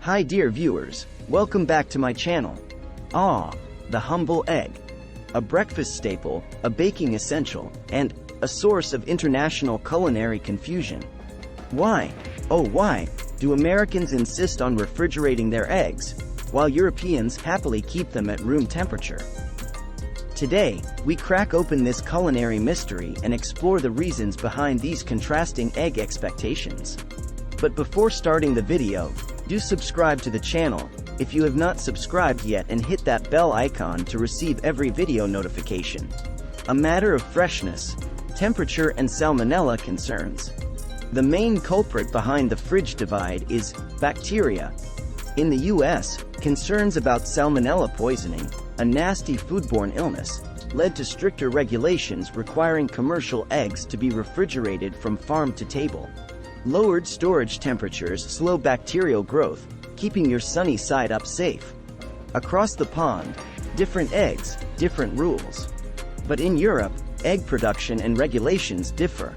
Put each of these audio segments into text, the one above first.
Hi dear viewers, welcome back to my channel. The humble egg. A breakfast staple, a baking essential, and a source of international culinary confusion. Why, oh why, do Americans insist on refrigerating their eggs, while Europeans happily keep them at room temperature? Today, we crack open this culinary mystery and explore the reasons behind these contrasting egg expectations. But before starting the video, do subscribe to the channel if you have not subscribed yet and hit that bell icon to receive every video notification. A matter of freshness, temperature and salmonella concerns. The main culprit behind the fridge divide is bacteria. In the US, concerns about salmonella poisoning, a nasty foodborne illness, led to stricter regulations requiring commercial eggs to be refrigerated from farm to table. Lowered storage temperatures slow bacterial growth, keeping your sunny side up safe. Across the pond, different eggs, different rules. But in Europe, egg production and regulations differ.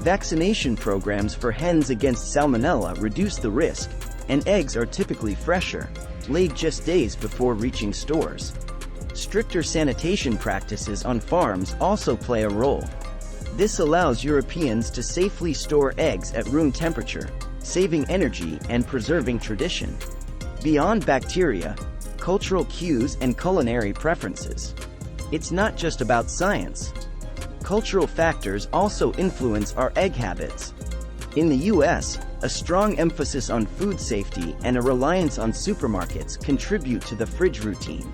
Vaccination programs for hens against salmonella reduce the risk, and eggs are typically fresher, laid just days before reaching stores. Stricter sanitation practices on farms also play a role. This allows Europeans to safely store eggs at room temperature, saving energy and preserving tradition. Beyond bacteria, cultural cues and culinary preferences. It's not just about science. Cultural factors also influence our egg habits. In the US, a strong emphasis on food safety and a reliance on supermarkets contribute to the fridge routine.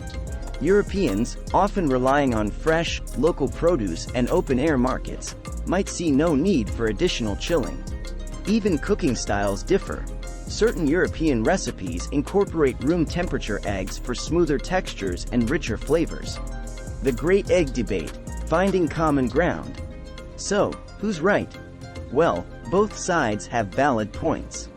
Europeans, often relying on fresh, local produce and open-air markets, might see no need for additional chilling. Even cooking styles differ. Certain European recipes incorporate room-temperature eggs for smoother textures and richer flavors. The great egg debate, finding common ground. So, who's right? Well, both sides have valid points.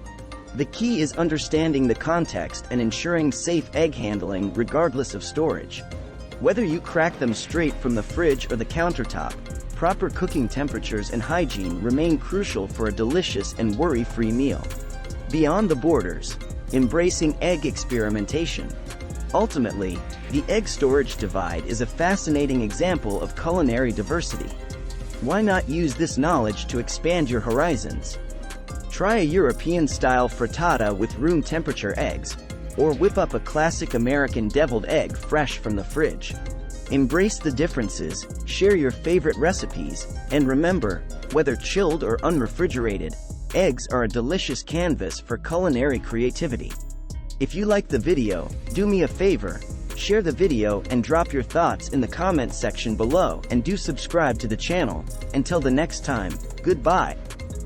The key is understanding the context and ensuring safe egg handling regardless of storage. Whether you crack them straight from the fridge or the countertop, proper cooking temperatures and hygiene remain crucial for a delicious and worry-free meal. Beyond the borders, embracing egg experimentation. Ultimately, the egg storage divide is a fascinating example of culinary diversity. Why not use this knowledge to expand your horizons? Try a European-style frittata with room temperature eggs, or whip up a classic American deviled egg fresh from the fridge. Embrace the differences, share your favorite recipes, and remember, whether chilled or unrefrigerated, eggs are a delicious canvas for culinary creativity. If you liked the video, do me a favor, share the video and drop your thoughts in the comment section below, and do subscribe to the channel. Until the next time, goodbye.